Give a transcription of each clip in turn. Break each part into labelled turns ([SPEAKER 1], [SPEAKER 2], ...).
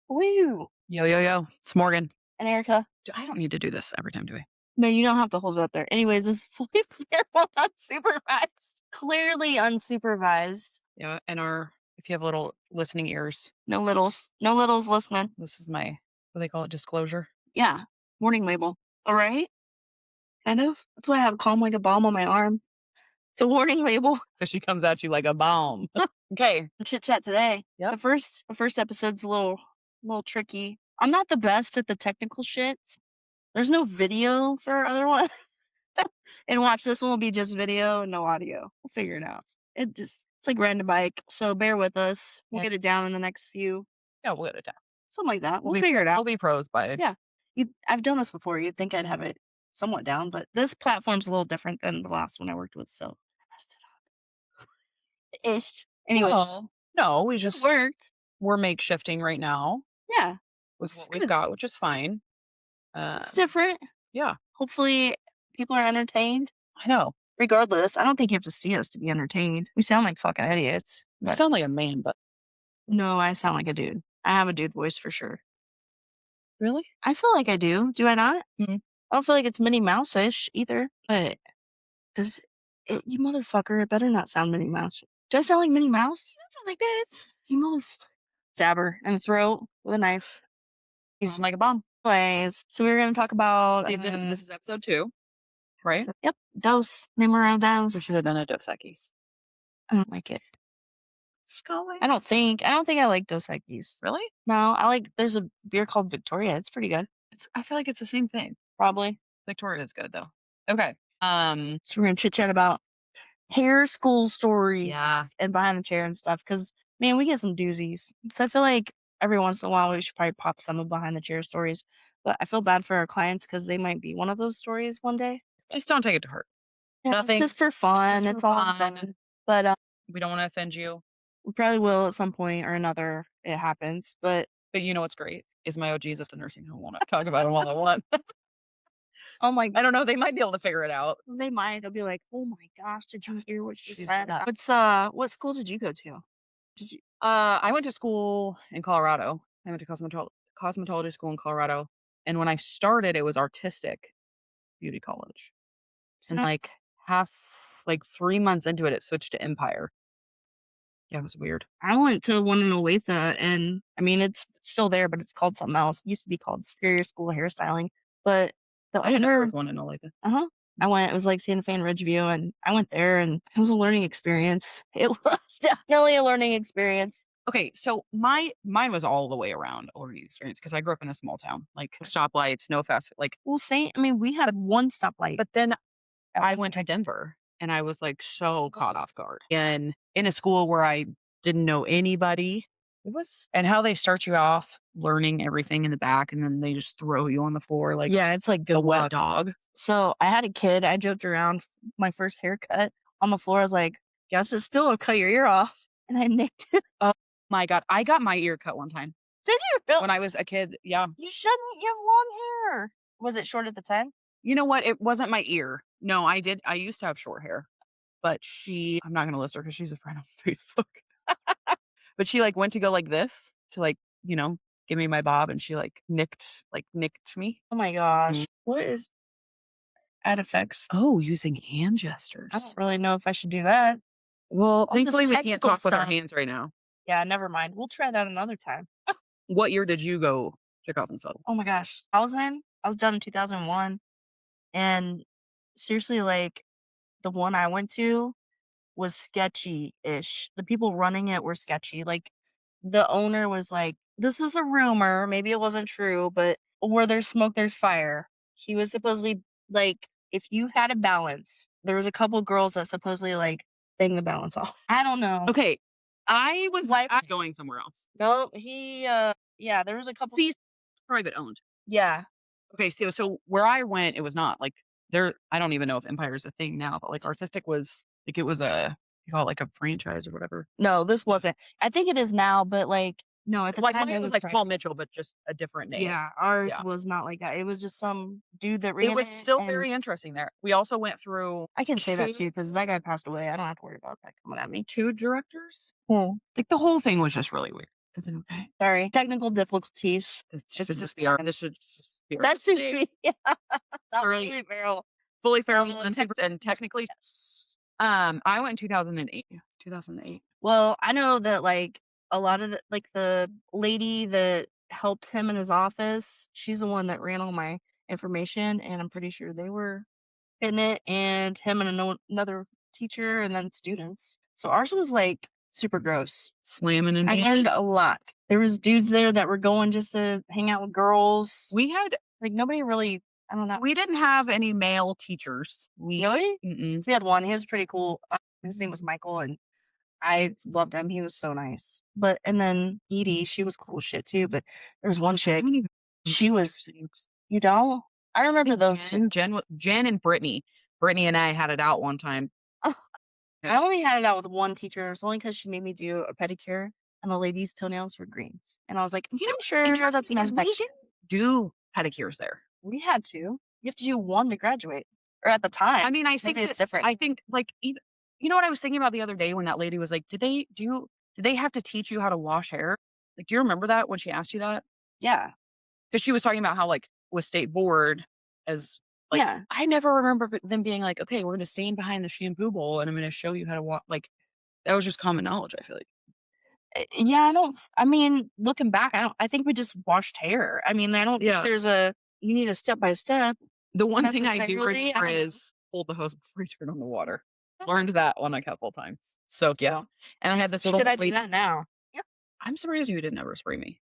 [SPEAKER 1] Woo!
[SPEAKER 2] Yo, yo, yo. It's Morgan.
[SPEAKER 1] And Erica.
[SPEAKER 2] I don't need to do this every time, do we?
[SPEAKER 1] No, you don't have to hold it up there. Anyways, this is fully feral unsupervised. Clearly unsupervised.
[SPEAKER 2] Yeah. And if you have little listening ears,
[SPEAKER 1] No littles. No littles listening.
[SPEAKER 2] this is my, what do they call it, disclosure.
[SPEAKER 1] Yeah. Warning label. All right. Kind of. That's why I have calm like a bomb on my arm. It's a warning label.
[SPEAKER 2] Because she comes at you like a bomb. Okay.
[SPEAKER 1] Chit chat today.
[SPEAKER 2] Yep.
[SPEAKER 1] The first episode's a little tricky. I'm not the best at the technical shit. There's no video for our other one. And watch, this one will be just video and no audio. We'll figure it out. It's like riding a bike. So bear with us. We'll get it down in the next few.
[SPEAKER 2] Yeah, we'll get it down.
[SPEAKER 1] Something like that. We'll figure it out.
[SPEAKER 2] We'll be pros by it.
[SPEAKER 1] Yeah. I've done this before. You'd think I'd have it somewhat down, but this platform's a little different than the last one I worked with, so I messed it up. Ish. Anyways,
[SPEAKER 2] No,
[SPEAKER 1] it worked.
[SPEAKER 2] we're makeshifting right now
[SPEAKER 1] Yeah.
[SPEAKER 2] with
[SPEAKER 1] Which is
[SPEAKER 2] what we've
[SPEAKER 1] good.
[SPEAKER 2] got, which is fine.
[SPEAKER 1] It's different.
[SPEAKER 2] Yeah,
[SPEAKER 1] Hopefully people are entertained.
[SPEAKER 2] I know.
[SPEAKER 1] Regardless, I don't think you have to see us to be entertained. We sound like fucking idiots.
[SPEAKER 2] I
[SPEAKER 1] But
[SPEAKER 2] sound like a man, but
[SPEAKER 1] no, I sound like a dude. I have a dude voice for sure.
[SPEAKER 2] really?
[SPEAKER 1] I feel like I do. Do I not?
[SPEAKER 2] Mhm.
[SPEAKER 1] I don't feel like it's Minnie Mouse-ish either. But does it, you motherfucker, it better not sound Minnie Mouse. Do I sound like Minnie Mouse?
[SPEAKER 2] I sound like this.
[SPEAKER 1] You stab her in the throat with a knife.
[SPEAKER 2] You sound like a bomb.
[SPEAKER 1] Anyways, so we were going to talk about...
[SPEAKER 2] This is episode 2, right?
[SPEAKER 1] Yep. Dose. Numero
[SPEAKER 2] We
[SPEAKER 1] dose.
[SPEAKER 2] should have done a Dos Equis.
[SPEAKER 1] I don't like it.
[SPEAKER 2] Scully?
[SPEAKER 1] I don't think I like Dos Equis.
[SPEAKER 2] Really?
[SPEAKER 1] No, there's a beer called Victoria. It's pretty good.
[SPEAKER 2] I feel like it's the same thing.
[SPEAKER 1] Probably.
[SPEAKER 2] Victoria is good though. Okay.
[SPEAKER 1] So we're going to chit chat about hair school stories
[SPEAKER 2] Yeah.
[SPEAKER 1] and behind the chair and stuff. Because, man, we get some doozies. So I feel like every once in a while we should probably pop some of behind the chair stories. But I feel bad for our clients because they might be one of those stories one day.
[SPEAKER 2] Just don't take it to heart.
[SPEAKER 1] Yeah,
[SPEAKER 2] Nothing.
[SPEAKER 1] it's just for fun.
[SPEAKER 2] Just
[SPEAKER 1] It's
[SPEAKER 2] for
[SPEAKER 1] all
[SPEAKER 2] fun.
[SPEAKER 1] fun. But
[SPEAKER 2] We don't want to offend you.
[SPEAKER 1] we probably will at some point or another. It happens. But
[SPEAKER 2] you know what's great is my OGs at the nursing home want to talk about them all I want.
[SPEAKER 1] oh my
[SPEAKER 2] I don't know. They might be able to figure it out.
[SPEAKER 1] They might. They'll be like, "Oh my gosh, did you hear what she
[SPEAKER 2] She's
[SPEAKER 1] said?"
[SPEAKER 2] nuts.
[SPEAKER 1] What school did you go to? Did you?
[SPEAKER 2] I went to school in Colorado. I went to cosmetology school in Colorado. And when I started, it was artistic beauty college. And like 3 months into it, it switched to Empire. Yeah, it was weird.
[SPEAKER 1] I went to one in Olathe, and I mean, it's still there, but it's called something else. It used to be called Superior School of Hairstyling, but the
[SPEAKER 2] I didn't know there
[SPEAKER 1] owner,
[SPEAKER 2] was one in Olathe.
[SPEAKER 1] I went. It was like Santa Fe and Ridgeview, and I went there, and it was a learning experience. It was definitely a learning experience.
[SPEAKER 2] Okay, so mine was all the way around a learning experience because I grew up in a small town, like stoplights, no fast, like.
[SPEAKER 1] Well, I mean, we had one stoplight.
[SPEAKER 2] But then I went to Denver and I was like so caught off guard. And in a school where I didn't know anybody, and how they start you off learning everything in the back and then they just throw you on the floor like
[SPEAKER 1] Yeah, it's like
[SPEAKER 2] a
[SPEAKER 1] good
[SPEAKER 2] wet
[SPEAKER 1] luck.
[SPEAKER 2] dog.
[SPEAKER 1] So I had a kid. I joked around my first haircut on the floor. I was like, "Guess it still will cut your ear off," and I nicked it.
[SPEAKER 2] Oh my God. I got my ear cut one time
[SPEAKER 1] Did you really?
[SPEAKER 2] when I was a kid. Yeah.
[SPEAKER 1] You shouldn't. You have long hair. Was it short at the time?
[SPEAKER 2] You know what? It wasn't my ear. No, I did. I used to have short hair, but I'm not going to list her because she's a friend on Facebook. But she like went to go like this to like, give me my bob and she like nicked me.
[SPEAKER 1] Oh my gosh. What is add effects?
[SPEAKER 2] Oh, using hand gestures.
[SPEAKER 1] I don't really know if I should do that.
[SPEAKER 2] Well,
[SPEAKER 1] this
[SPEAKER 2] thankfully we can't
[SPEAKER 1] technical
[SPEAKER 2] talk with our
[SPEAKER 1] stuff.
[SPEAKER 2] hands right now.
[SPEAKER 1] Yeah, never mind. We'll try that another time.
[SPEAKER 2] What year did you go to Cosmetology?
[SPEAKER 1] Oh my gosh. I was done in 2001. And seriously, like the one I went to was sketchy-ish. The people running it were sketchy. Like the owner was like, "This is a rumor. Maybe it wasn't true, but where there's smoke, there's fire." He was supposedly like, if you had a balance, there was a couple girls that supposedly like bang the balance off. I don't know.
[SPEAKER 2] Okay. I was going somewhere else.
[SPEAKER 1] No, yeah, there was a couple.
[SPEAKER 2] See, private owned.
[SPEAKER 1] Yeah.
[SPEAKER 2] Okay, so where I went, it was not like there. I don't even know if Empire is a thing now, but like artistic was like it was you call it like a franchise or whatever.
[SPEAKER 1] No, this wasn't. I think it is now, but like no, at the
[SPEAKER 2] Like
[SPEAKER 1] time
[SPEAKER 2] mine was like Paul Mitchell, but just a different name.
[SPEAKER 1] Yeah, ours
[SPEAKER 2] Yeah.
[SPEAKER 1] was not like that. It was just some dude that ran
[SPEAKER 2] It
[SPEAKER 1] it.
[SPEAKER 2] was still
[SPEAKER 1] and
[SPEAKER 2] very interesting there. We also went through
[SPEAKER 1] I can say that too because that guy passed away. I don't have to worry about that coming at me.
[SPEAKER 2] 2 directors.
[SPEAKER 1] Hmm.
[SPEAKER 2] Like the whole thing was just really weird. Is it okay?
[SPEAKER 1] Sorry, technical difficulties.
[SPEAKER 2] This
[SPEAKER 1] It's
[SPEAKER 2] should
[SPEAKER 1] just
[SPEAKER 2] just be our this should just be our
[SPEAKER 1] that should
[SPEAKER 2] name.
[SPEAKER 1] be yeah, not
[SPEAKER 2] Really
[SPEAKER 1] fully feral.
[SPEAKER 2] fully feral and
[SPEAKER 1] Tech
[SPEAKER 2] super and technically,
[SPEAKER 1] yes.
[SPEAKER 2] I went in 2008. 2008.
[SPEAKER 1] Well, I know that, like, a lot of the lady that helped him in his office, she's the one that ran all my information, and I'm pretty sure they were in it, and him and another teacher, and then students. So ours was, like, super gross.
[SPEAKER 2] Slamming and
[SPEAKER 1] I
[SPEAKER 2] jamming.
[SPEAKER 1] learned a lot. There was dudes there that were going just to hang out with girls.
[SPEAKER 2] We had
[SPEAKER 1] Like, nobody really I don't know.
[SPEAKER 2] we didn't have any male teachers.
[SPEAKER 1] Really?
[SPEAKER 2] Mm-mm.
[SPEAKER 1] We had one, he was pretty cool. His name was Michael, and I loved him, he was so nice. But and then Edie, she was cool as shit too, but there was one
[SPEAKER 2] I
[SPEAKER 1] chick,
[SPEAKER 2] don't even
[SPEAKER 1] she was you don't? I remember
[SPEAKER 2] think
[SPEAKER 1] those 2.
[SPEAKER 2] Jen and Brittany. Brittany and I had it out one time. Yeah.
[SPEAKER 1] I only had it out with one teacher, it's only because she made me do a pedicure, and the lady's toenails were green. And I was like, "I'm
[SPEAKER 2] You know
[SPEAKER 1] pretty
[SPEAKER 2] what's
[SPEAKER 1] sure that's
[SPEAKER 2] interesting
[SPEAKER 1] an
[SPEAKER 2] is we
[SPEAKER 1] infection."
[SPEAKER 2] didn't do pedicures there.
[SPEAKER 1] We had to. You have to do 1 to graduate, or at the time.
[SPEAKER 2] I mean,
[SPEAKER 1] Maybe it's different.
[SPEAKER 2] I think, like, even you know what I was thinking about the other day when that lady was like, did they have to teach you how to wash hair?" Like, do you remember that when she asked you that?
[SPEAKER 1] Yeah.
[SPEAKER 2] Because she was talking about how, like, with state board as like,
[SPEAKER 1] Yeah.
[SPEAKER 2] I never remember them being like, "Okay, we're gonna stand behind the shampoo bowl, and I'm gonna show you how to wa" like, that was just common knowledge, I feel like.
[SPEAKER 1] Yeah, I mean, looking back, I think we just washed hair. I mean, I don't think
[SPEAKER 2] Yeah.
[SPEAKER 1] there's a you need a step by step
[SPEAKER 2] The one thing I do
[SPEAKER 1] necessarily. I
[SPEAKER 2] remember
[SPEAKER 1] don't know.
[SPEAKER 2] is hold the hose before you turn on the water. Learned that one a couple times. So, yeah.
[SPEAKER 1] So,
[SPEAKER 2] And I had this
[SPEAKER 1] should
[SPEAKER 2] little
[SPEAKER 1] I do
[SPEAKER 2] wait
[SPEAKER 1] that now? Yeah,
[SPEAKER 2] I'm surprised you didn't ever spray me.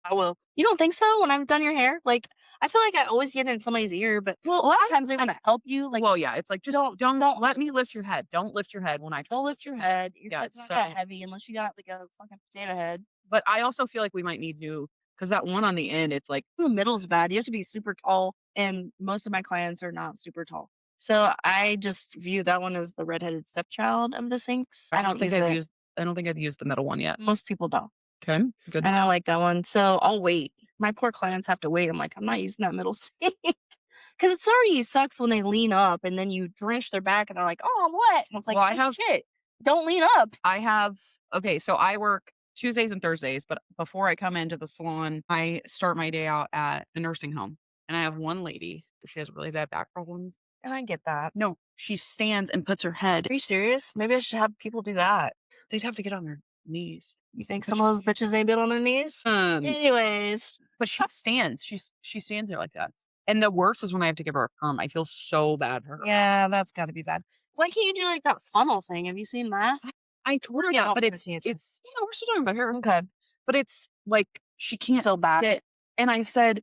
[SPEAKER 1] I will. You don't think so when I've done your hair? Like, I feel like I always get in somebody's ear, but a
[SPEAKER 2] Well,
[SPEAKER 1] lot of
[SPEAKER 2] I
[SPEAKER 1] times they want to help you. Like,
[SPEAKER 2] well, yeah, it's like, just don't let me lift your head. Don't lift your head when I try.
[SPEAKER 1] don't lift your head. Your
[SPEAKER 2] Yeah,
[SPEAKER 1] head's not that
[SPEAKER 2] so
[SPEAKER 1] heavy unless you got like a fucking potato head.
[SPEAKER 2] but I also feel like we might need to because that one on the end, it's like
[SPEAKER 1] The middle's bad. You have to be super tall, and most of my clients are not super tall. So I just view that one as the redheaded stepchild of the sinks. I don't use it.
[SPEAKER 2] I don't think I've used the middle one yet.
[SPEAKER 1] Most people don't.
[SPEAKER 2] Okay, good.
[SPEAKER 1] And I like that one. So I'll wait. My poor clients have to wait. I'm like, I'm not using that middle sink. Because it's already sucks when they lean up and then you drench their back and they're like, oh, I'm wet. And it's like,
[SPEAKER 2] Well,
[SPEAKER 1] no shit. Don't lean up.
[SPEAKER 2] I have okay, so I work Tuesdays and Thursdays, but before I come into the salon, I start my day out at the nursing home. And I have one lady, she has really bad back problems.
[SPEAKER 1] And I get that.
[SPEAKER 2] No, she stands and puts her head.
[SPEAKER 1] Are you serious? Maybe I should have people do that.
[SPEAKER 2] They'd have to get on their knees.
[SPEAKER 1] You think
[SPEAKER 2] But
[SPEAKER 1] some of those bitches ain't been on their knees? Anyways.
[SPEAKER 2] but she stands. She stands there like that. And the worst is when I have to give her a perm. I feel so bad for her.
[SPEAKER 1] Yeah, that's gotta be bad. Why can't you do like that funnel thing? Have you seen that?
[SPEAKER 2] I told her
[SPEAKER 1] Yeah,
[SPEAKER 2] that,
[SPEAKER 1] I'll
[SPEAKER 2] but
[SPEAKER 1] send it to you too.
[SPEAKER 2] it's you know, we're still talking about her.
[SPEAKER 1] Okay.
[SPEAKER 2] But it's like she can't
[SPEAKER 1] So bad.
[SPEAKER 2] sit. And I said,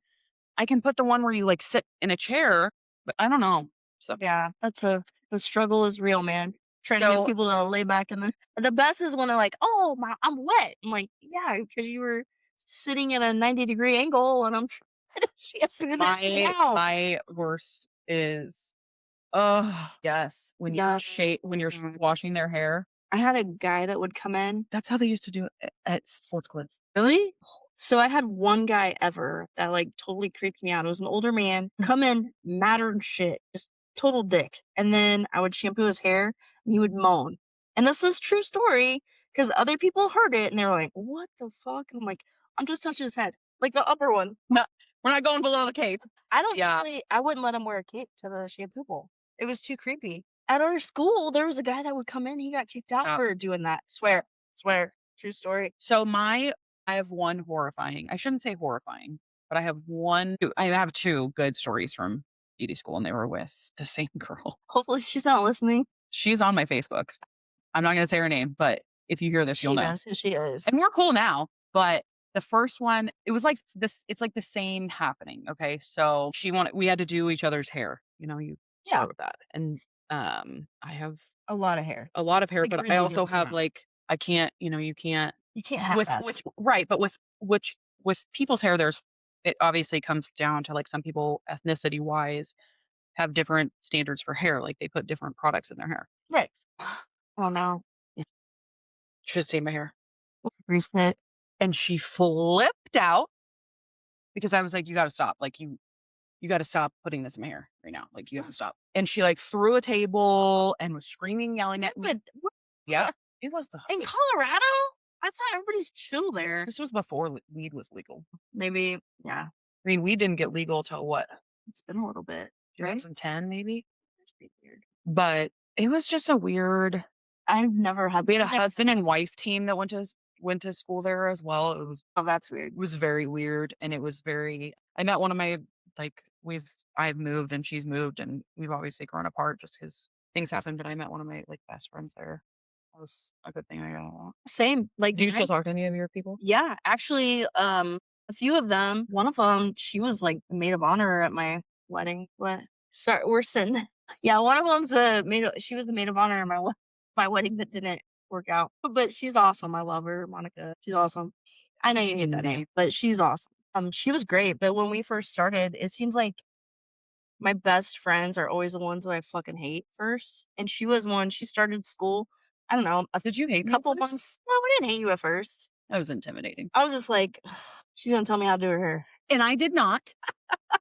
[SPEAKER 2] I can put the one where you like sit in a chair, but I don't know. So
[SPEAKER 1] Yeah, the struggle is real, man. Trying to get
[SPEAKER 2] so
[SPEAKER 1] people to lay back and then the best is when they're like, "Oh, I'm wet." I'm like, "Yeah, because you were sitting at a 90-degree angle and I'm trying to shampoo this shit out."
[SPEAKER 2] my worst is oh yes,
[SPEAKER 1] Yeah.
[SPEAKER 2] when you're
[SPEAKER 1] Mhm.
[SPEAKER 2] washing their hair.
[SPEAKER 1] I had a guy that would come in.
[SPEAKER 2] That's how they used to do it at sports clips.
[SPEAKER 1] Really? So I had one guy ever that like totally creeped me out. It was an older man, come in, mattered shit, just total dick. And then I would shampoo his hair and he would moan. And this is true story because other people heard it and they were like, what the fuck? And I'm like, I'm just touching his head, like the upper one.
[SPEAKER 2] No, we're not going below the cape. Yeah.
[SPEAKER 1] I wouldn't let him wear a cape to the shampoo bowl. It was too creepy. At our school, there was a guy that would come in, he got kicked out for doing that. Swear. True story.
[SPEAKER 2] So I have one horrifying. I shouldn't say horrifying, but I have two good stories from beauty school, and they were with the same girl.
[SPEAKER 1] Hopefully she's not listening.
[SPEAKER 2] She's on my Facebook. I'm not going to say her name, but if you hear this, you'll
[SPEAKER 1] She
[SPEAKER 2] know.
[SPEAKER 1] knows who she is.
[SPEAKER 2] And we're cool now, but the first one, it was like this, it's like the same happening. Okay. So we had to do each other's hair. You know, you
[SPEAKER 1] Yeah.
[SPEAKER 2] start with that. And I have
[SPEAKER 1] A lot of hair.
[SPEAKER 2] a lot of hair,
[SPEAKER 1] Like
[SPEAKER 2] but I also
[SPEAKER 1] ridiculous
[SPEAKER 2] have
[SPEAKER 1] amount.
[SPEAKER 2] like, I can't, you can't
[SPEAKER 1] You can't have
[SPEAKER 2] with
[SPEAKER 1] us.
[SPEAKER 2] which, right. But with people's hair, it obviously comes down to like some people ethnicity wise have different standards for hair. Like they put different products in their hair.
[SPEAKER 1] Right. Oh, no.
[SPEAKER 2] Yeah. Should see my hair.
[SPEAKER 1] Reset.
[SPEAKER 2] And she flipped out because I was like, you got to stop. Like you got to stop putting this in my hair right now. Like you have to stop. And she like threw a table and was screaming, yelling at me.
[SPEAKER 1] But
[SPEAKER 2] Yeah. It was
[SPEAKER 1] in Colorado? I thought everybody's chill there.
[SPEAKER 2] This was before weed was legal.
[SPEAKER 1] Maybe, yeah,
[SPEAKER 2] I mean, weed didn't get legal till what,
[SPEAKER 1] it's been a little bit, right?
[SPEAKER 2] 2010 maybe?
[SPEAKER 1] That's pretty weird.
[SPEAKER 2] But it was just a weird.
[SPEAKER 1] I've never had
[SPEAKER 2] We had a
[SPEAKER 1] I've never
[SPEAKER 2] husband and wife team that went to school there as well.
[SPEAKER 1] oh, that's weird.
[SPEAKER 2] Was very weird, and it was very. I met one of my like I've moved and she's moved, and we've obviously grown apart just because things happen. But I met one of my like best friends there. That was a good thing I got along.
[SPEAKER 1] Same, like,
[SPEAKER 2] Do you still talk to any of your people?
[SPEAKER 1] yeah, actually, a few of them, one of them, she was, like, the maid of honor at my wedding. What? Sorry, we're sitting yeah, one of them's a maid of she was the maid of honor at my wedding that didn't work out, but she's awesome, I love her, Monica, she's awesome. I know you hate that name, but she's awesome. She was great, but when we first started, it seems like my best friends are always the ones that I fucking hate first, and she was one she started school, I don't know,
[SPEAKER 2] Did you hate me?
[SPEAKER 1] couple months no, we didn't hate you at first.
[SPEAKER 2] That was intimidating,
[SPEAKER 1] I was just like, "She's gonna tell me how to do her hair."
[SPEAKER 2] and I did not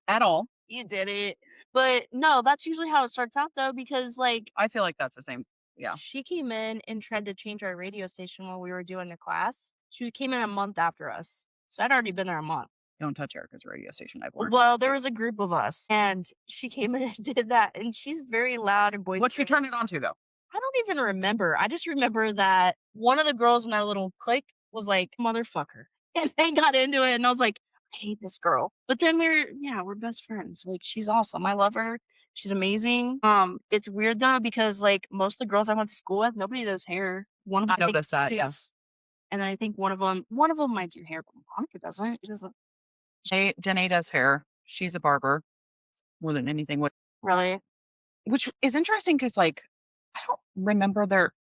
[SPEAKER 2] at all.
[SPEAKER 1] You did it. But no, that's usually how it starts out though, because like
[SPEAKER 2] I feel like that's the same. Yeah,
[SPEAKER 1] she came in and tried to change our radio station while we were doing a class. Came in a month after us. So I'd already been there a month.
[SPEAKER 2] don't touch Erica's radio station. I've learned.
[SPEAKER 1] Well, there was a group of us and she came in and did that. And she's very loud and
[SPEAKER 2] What you turn it
[SPEAKER 1] boisterous.
[SPEAKER 2] on to though?
[SPEAKER 1] I don't even remember. I just remember that one of the girls in our little clique was like, "Motherfucker." And they got into it, and I was like, "I hate this girl." But then we're best friends. Like, she's awesome. I love her. She's amazing. It's weird though because like most of the girls I went to school with, nobody does hair. One of
[SPEAKER 2] I
[SPEAKER 1] them, I think,
[SPEAKER 2] noticed that. Yeah,
[SPEAKER 1] does, and I think one of them might do hair, but Monica doesn't. She doesn't
[SPEAKER 2] Janae does hair. She's a barber more than anything.
[SPEAKER 1] really.
[SPEAKER 2] Which is interesting because, like, I don't remember there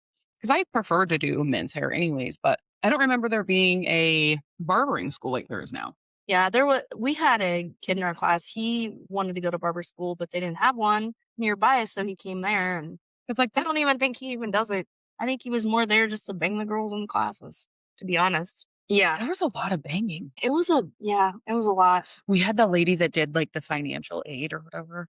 [SPEAKER 2] because I prefer to do men's hair anyways, but I don't remember there being a barbering school like there is now.
[SPEAKER 1] Yeah, we had a kid in our class. He wanted to go to barber school, but they didn't have one nearby, so he came there and
[SPEAKER 2] Because, like,
[SPEAKER 1] I don't even think he even does it. I think he was more there just to bang the girls in the classes, to be honest. Yeah.
[SPEAKER 2] there was a lot of banging.
[SPEAKER 1] It was a lot.
[SPEAKER 2] We had the lady that did like the financial aid or whatever.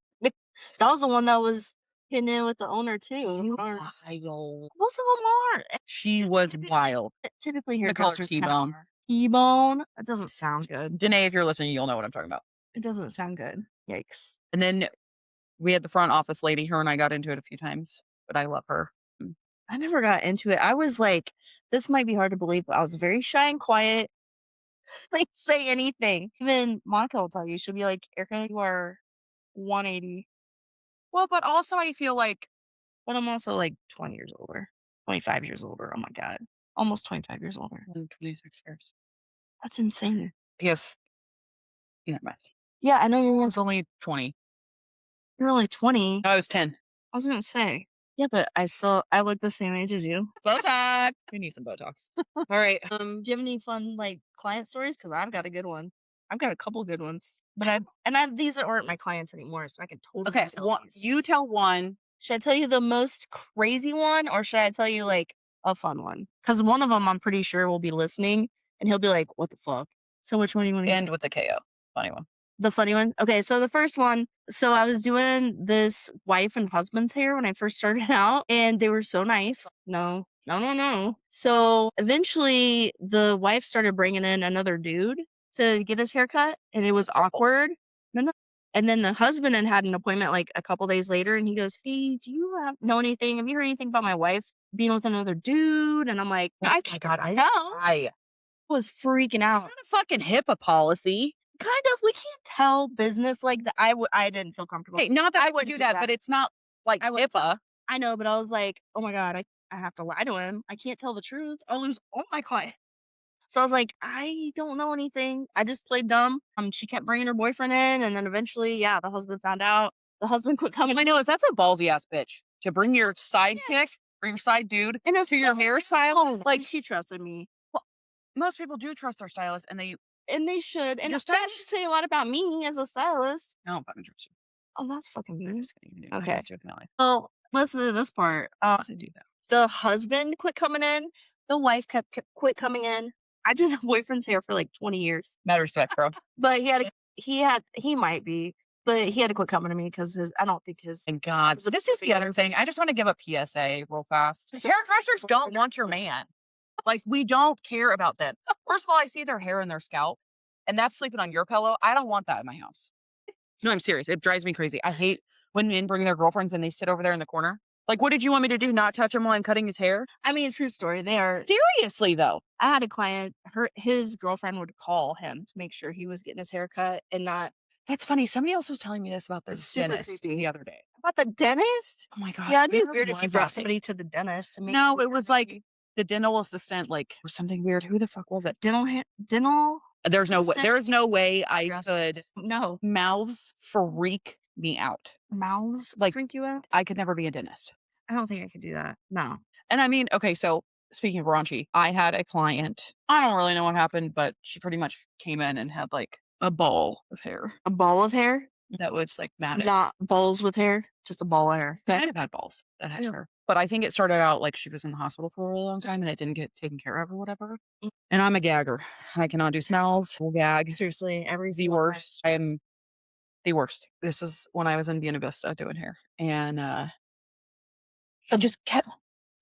[SPEAKER 1] That was the one that was hitting in with the owner too.
[SPEAKER 2] Wild.
[SPEAKER 1] Most of them are.
[SPEAKER 2] She was wild.
[SPEAKER 1] Typically
[SPEAKER 2] I'm gonna call her
[SPEAKER 1] hairdressers kinda
[SPEAKER 2] T-Bone.
[SPEAKER 1] are. T-bone? That doesn't sound good.
[SPEAKER 2] Danae, if you're listening, you'll know what I'm talking about.
[SPEAKER 1] It doesn't sound good. Yikes.
[SPEAKER 2] And then we had the front office lady. Her and I got into it a few times, but I love her. Mm.
[SPEAKER 1] I never got into it. I was like, this might be hard to believe, but I was very shy and quiet. Like, say anything. Even Monica will tell you. She'll be like, "Erica, you are 180."
[SPEAKER 2] Well, but also I feel like
[SPEAKER 1] But I'm also like 20 years older, 25 years older. Oh my God. Almost 25 years older.
[SPEAKER 2] I'm 26 years.
[SPEAKER 1] That's insane.
[SPEAKER 2] Yes. Yeah, right.
[SPEAKER 1] Yeah, I know
[SPEAKER 2] I was only 20.
[SPEAKER 1] you're only 20.
[SPEAKER 2] No, I was 10.
[SPEAKER 1] I was gonna say. Yeah, but I look the same age as you.
[SPEAKER 2] Botox. We need some Botox. All right.
[SPEAKER 1] Do you have any fun like client stories? Because I've got a good one. I've got a couple good ones. But these aren't my clients anymore, so I can totally
[SPEAKER 2] Okay.
[SPEAKER 1] tell these.
[SPEAKER 2] You tell one.
[SPEAKER 1] Should I tell you the most crazy one, or should I tell you like a fun one? Because one of them I'm pretty sure will be listening, and he'll be like, "What the fuck?" So which one do you want to
[SPEAKER 2] End with the KO. Funny one.
[SPEAKER 1] The funny one? Okay, so the first one, so I was doing this wife and husband's hair when I first started out, and they were so nice. No, no, no, no. So eventually, the wife started bringing in another dude to get his hair cut, and it was awkward. No, no. And then the husband had an appointment like a couple days later, and he goes, "Hey, do you know anything? Have you heard anything about my wife being with another dude?" And I'm like,
[SPEAKER 2] Oh
[SPEAKER 1] "I
[SPEAKER 2] my
[SPEAKER 1] can't
[SPEAKER 2] God.
[SPEAKER 1] tell."
[SPEAKER 2] I
[SPEAKER 1] Was freaking
[SPEAKER 2] It's
[SPEAKER 1] out.
[SPEAKER 2] not a fucking HIPAA policy.
[SPEAKER 1] Kind of, we can't tell business like that. I didn't feel comfortable.
[SPEAKER 2] Hey, not that
[SPEAKER 1] I
[SPEAKER 2] I would
[SPEAKER 1] wouldn't
[SPEAKER 2] do
[SPEAKER 1] do
[SPEAKER 2] that,
[SPEAKER 1] that.
[SPEAKER 2] but it's not like
[SPEAKER 1] I wouldn't tell
[SPEAKER 2] HIPAA.
[SPEAKER 1] I know, but I was like, "Oh my God, I have to lie to him. I can't tell the truth. I'll lose all my clients." So I was like, "I don't know anything." I just played dumb. She kept bringing her boyfriend in, and then eventually, yeah, the husband found out. The husband quit coming.
[SPEAKER 2] I know is that's a ballsy ass bitch to bring your side
[SPEAKER 1] Yeah.
[SPEAKER 2] chick, bring your side dude
[SPEAKER 1] And it's
[SPEAKER 2] to your hairstylist.
[SPEAKER 1] like
[SPEAKER 2] Like
[SPEAKER 1] she trusted me,
[SPEAKER 2] well, most people do trust their stylist, and they
[SPEAKER 1] and they should. And
[SPEAKER 2] your
[SPEAKER 1] that
[SPEAKER 2] stylist.
[SPEAKER 1] should say a lot about me as a stylist.
[SPEAKER 2] I don't fucking trust you.
[SPEAKER 1] Oh, that's fucking
[SPEAKER 2] I'm
[SPEAKER 1] weird.
[SPEAKER 2] just kidding. I
[SPEAKER 1] Okay.
[SPEAKER 2] have to acknowledge.
[SPEAKER 1] Well, listen to this part.
[SPEAKER 2] To do that.
[SPEAKER 1] The husband quit coming in, the wife kept quit coming in. I did the boyfriend's hair for like 20 years,
[SPEAKER 2] Mad respect, bro.
[SPEAKER 1] but he might be, but he had to quit coming to me because I don't think his
[SPEAKER 2] Thank God.
[SPEAKER 1] was a
[SPEAKER 2] This is the other thing. I just want to give a PSA real fast. Hairdressers don't want your man. Like, we don't care about them. First of all, I see their hair and their scalp, and that's sleeping on your pillow. I don't want that in my house. No, I'm serious. It drives me crazy. I hate when men bring their girlfriends and they sit over there in the corner. Like, what did you want me to do? Not touch him while I'm cutting his hair?
[SPEAKER 1] I mean, true story. They are
[SPEAKER 2] Seriously, though.
[SPEAKER 1] I had a client, his girlfriend would call him to make sure he was getting his hair cut and not
[SPEAKER 2] That's funny. Somebody else was telling me this about their
[SPEAKER 1] it's super
[SPEAKER 2] dentist the
[SPEAKER 1] creepy.
[SPEAKER 2] other day.
[SPEAKER 1] About the dentist?
[SPEAKER 2] Oh my gosh,
[SPEAKER 1] Yeah, it'd be
[SPEAKER 2] where
[SPEAKER 1] weird if you
[SPEAKER 2] was
[SPEAKER 1] brought
[SPEAKER 2] that?
[SPEAKER 1] somebody to the dentist to make
[SPEAKER 2] No,
[SPEAKER 1] sure
[SPEAKER 2] it was like
[SPEAKER 1] maybe
[SPEAKER 2] the dental assistant, like, or something weird. Who the fuck was it?
[SPEAKER 1] dental assistant
[SPEAKER 2] There's no way I could
[SPEAKER 1] adjusters. No,
[SPEAKER 2] mouths freak me out.
[SPEAKER 1] mouths
[SPEAKER 2] Like,
[SPEAKER 1] freak you out?
[SPEAKER 2] I could never be a dentist.
[SPEAKER 1] I don't think I could do that. No.
[SPEAKER 2] And I mean, okay, so speaking of raunchy, I had a client. I don't really know what happened, but she pretty much came in and had like a ball of hair
[SPEAKER 1] A ball of hair?
[SPEAKER 2] that was like matted.
[SPEAKER 1] Not balls with hair, just a ball of hair.
[SPEAKER 2] I
[SPEAKER 1] Okay.
[SPEAKER 2] might have had balls that had
[SPEAKER 1] Ew.
[SPEAKER 2] hair. But I think it started out like she was in the hospital for a really long time and it didn't get taken care of or whatever.
[SPEAKER 1] Mm,
[SPEAKER 2] And I'm a gagger. I cannot do smells. Will gag.
[SPEAKER 1] seriously, every
[SPEAKER 2] The
[SPEAKER 1] single time.
[SPEAKER 2] worst. I am the worst. This is when I was in Buena Vista doing hair. And she just kept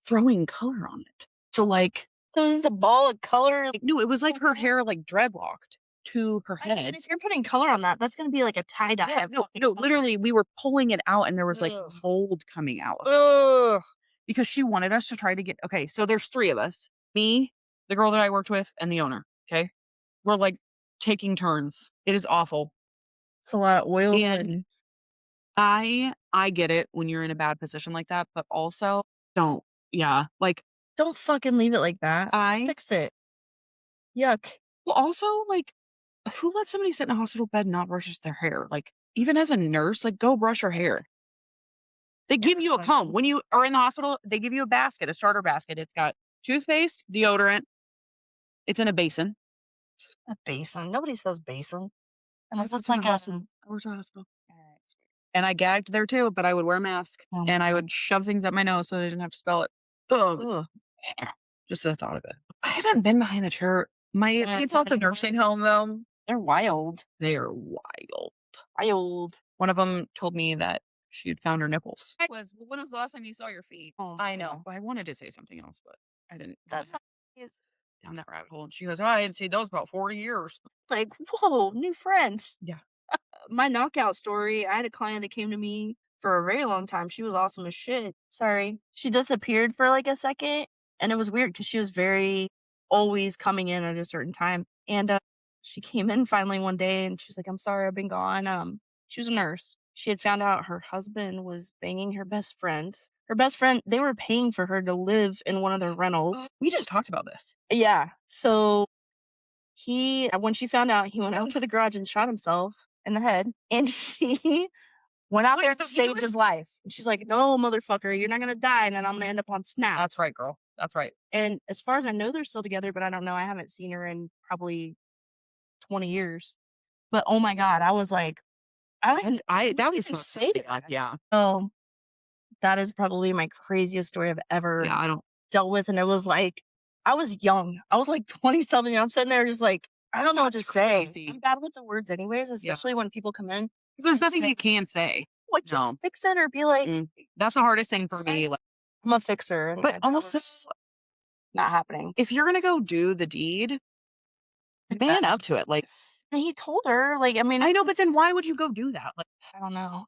[SPEAKER 2] throwing color on it. So like
[SPEAKER 1] So it's a ball of color. Like,
[SPEAKER 2] no, it was like her hair like dreadlocked to her
[SPEAKER 1] I mean,
[SPEAKER 2] head.
[SPEAKER 1] if you're putting color on that, that's gonna be like a tie dye
[SPEAKER 2] Yeah,
[SPEAKER 1] of
[SPEAKER 2] no,
[SPEAKER 1] fucking
[SPEAKER 2] no,
[SPEAKER 1] color.
[SPEAKER 2] literally, we were pulling it out and there was like
[SPEAKER 1] Ugh.
[SPEAKER 2] mold coming out of it
[SPEAKER 1] Ugh.
[SPEAKER 2] because she wanted us to try to get okay, so there's 3 of us. Me, the girl that I worked with, and the owner, okay? We're like taking turns. It is awful.
[SPEAKER 1] It's a lot of oil
[SPEAKER 2] And
[SPEAKER 1] and
[SPEAKER 2] I get it when you're in a bad position like that, but also don't. Yeah, like
[SPEAKER 1] don't fucking leave it like that.
[SPEAKER 2] I
[SPEAKER 1] Fix it. Yuck.
[SPEAKER 2] well, also like who lets somebody sit in a hospital bed and not brush their hair? Like even as a nurse, like go brush your hair. They
[SPEAKER 1] Yeah,
[SPEAKER 2] give you a
[SPEAKER 1] like
[SPEAKER 2] comb. When you are in the hospital, they give you a basket, a starter basket. It's got toothpaste, deodorant. It's in a basin.
[SPEAKER 1] a basin. Nobody says basin unless
[SPEAKER 2] Worked
[SPEAKER 1] it's
[SPEAKER 2] in a
[SPEAKER 1] like a
[SPEAKER 2] hospital. I worked in a hospital. And I gagged there too, but I would wear a mask
[SPEAKER 1] oh my
[SPEAKER 2] and I would
[SPEAKER 1] god.
[SPEAKER 2] shove things up my nose so they didn't have to spell it. Ugh.
[SPEAKER 1] Ugh.
[SPEAKER 2] Just the thought of it. I haven't been behind the chair. My
[SPEAKER 1] It's
[SPEAKER 2] people at the nursing home, though,
[SPEAKER 1] they're wild.
[SPEAKER 2] they are wild.
[SPEAKER 1] Wild.
[SPEAKER 2] One of them told me that she had found her nipples. Well, when was the last time you saw your feet?
[SPEAKER 1] Oh
[SPEAKER 2] I
[SPEAKER 1] my
[SPEAKER 2] know.
[SPEAKER 1] god.
[SPEAKER 2] I wanted to say something else, but I didn't
[SPEAKER 1] That's not is
[SPEAKER 2] down that rabbit hole. And she goes, "Oh, I hadn't seen those about 40 years."
[SPEAKER 1] like, whoa, new friends.
[SPEAKER 2] Yeah.
[SPEAKER 1] My knockout story, I had a client that came to me for a very long time. She was awesome as shit. Sorry. She disappeared for like a second. And it was weird because she was very always coming in at a certain time. And she came in finally one day and she's like, I'm sorry, I've been gone. She was a nurse. She had found out her husband was banging her best friend. Her best friend, they were paying for her to live in one of their rentals.
[SPEAKER 2] We just talked about this.
[SPEAKER 1] Yeah. So when she found out, he went out to the garage and shot himself in the head. And he went out
[SPEAKER 2] What
[SPEAKER 1] there
[SPEAKER 2] the
[SPEAKER 1] and saved his life. And she's like, "No, motherfucker, you're not gonna die, and then I'm gonna end up on Snap."
[SPEAKER 2] That's right, girl. That's right.
[SPEAKER 1] And as far as I know, they're still together, but I don't know. I haven't seen her in probably 20 years. But oh my god, I was like, I don't even
[SPEAKER 2] I that was
[SPEAKER 1] even
[SPEAKER 2] so
[SPEAKER 1] say
[SPEAKER 2] sad.
[SPEAKER 1] that.
[SPEAKER 2] Yeah.
[SPEAKER 1] So that is probably my craziest story I've ever
[SPEAKER 2] Yeah. I don't.
[SPEAKER 1] dealt with, and it was like I was young. I was like 20 something. I'm sitting there just like I don't know what to
[SPEAKER 2] That's
[SPEAKER 1] say.
[SPEAKER 2] crazy.
[SPEAKER 1] I'm bad with the words, anyways,
[SPEAKER 2] Yeah.
[SPEAKER 1] especially when people come in.
[SPEAKER 2] 'Cause there's
[SPEAKER 1] And
[SPEAKER 2] nothing
[SPEAKER 1] say,
[SPEAKER 2] you can say.
[SPEAKER 1] "What can
[SPEAKER 2] No.
[SPEAKER 1] you fix it?" Or be like,
[SPEAKER 2] That's the hardest thing for
[SPEAKER 1] say,
[SPEAKER 2] me. Like,
[SPEAKER 1] "I'm a fixer," and
[SPEAKER 2] but
[SPEAKER 1] that
[SPEAKER 2] also,
[SPEAKER 1] was not happening.
[SPEAKER 2] if you're gonna go do the deed,
[SPEAKER 1] Uh,
[SPEAKER 2] man up to it. Like,
[SPEAKER 1] and he told her, like, I mean,
[SPEAKER 2] I
[SPEAKER 1] it
[SPEAKER 2] know, but then
[SPEAKER 1] was
[SPEAKER 2] why would you go do that? Like,
[SPEAKER 1] I don't know.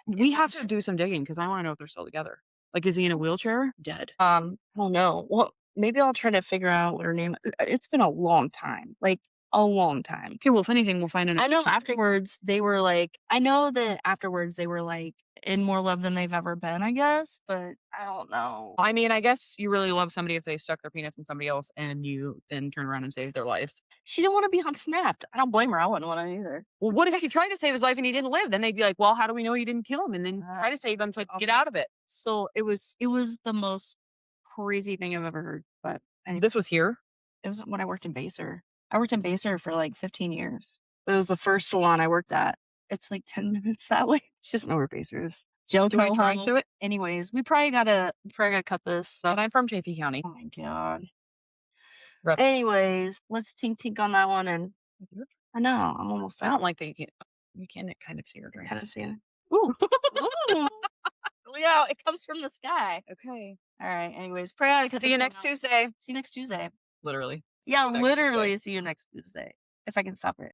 [SPEAKER 2] we have to do some digging because I want to know if they're still together. Like, is he in a wheelchair? Dead.
[SPEAKER 1] I don't know. Well, maybe I'll try to figure out what her name it's been a long time, like, a long time.
[SPEAKER 2] Okay, well, if anything, we'll find an.
[SPEAKER 1] I know afterwards, they were like I know that afterwards they were, like, in more love than they've ever been, I guess, but I don't know.
[SPEAKER 2] I mean, I guess you really love somebody if they stuck their penis in somebody else and you then turn around and save their lives.
[SPEAKER 1] She didn't wanna be on Snapped. I don't blame her, I wouldn't wanna either.
[SPEAKER 2] Well, what if she tried to save his life and he didn't live? Then they'd be like, well, how do we know you didn't kill him? And then
[SPEAKER 1] Uh,
[SPEAKER 2] try to save him to
[SPEAKER 1] um,
[SPEAKER 2] get out of it.
[SPEAKER 1] so it was the most crazy thing I've ever heard, but anyway.
[SPEAKER 2] This was here.
[SPEAKER 1] It was when I worked in Baser. I worked in Baser for, like, 15 years. It was the first salon I worked at. It's, like, 10 minutes that way. She doesn't know where Baser is. Joe
[SPEAKER 2] Do we drive
[SPEAKER 1] Coho.
[SPEAKER 2] through it?
[SPEAKER 1] Anyways, we probably gotta cut this,
[SPEAKER 2] And I'm from JP County.
[SPEAKER 1] oh my god.
[SPEAKER 2] Rough.
[SPEAKER 1] Anyways, let's tink tink on that one, and I know, I'm almost
[SPEAKER 2] I don't
[SPEAKER 1] out.
[SPEAKER 2] like that you can kind of see her drinks.
[SPEAKER 1] Kinda see it. Ooh. Ooh. Yeah, it comes from the sky.
[SPEAKER 2] Okay.
[SPEAKER 1] Alright, anyways, pray I cut
[SPEAKER 2] See
[SPEAKER 1] this
[SPEAKER 2] you
[SPEAKER 1] one
[SPEAKER 2] next
[SPEAKER 1] out.
[SPEAKER 2] Tuesday.
[SPEAKER 1] See you next Tuesday.
[SPEAKER 2] Literally.
[SPEAKER 1] Yeah,
[SPEAKER 2] See you next Tuesday.
[SPEAKER 1] literally see you next Tuesday, if I can stop it.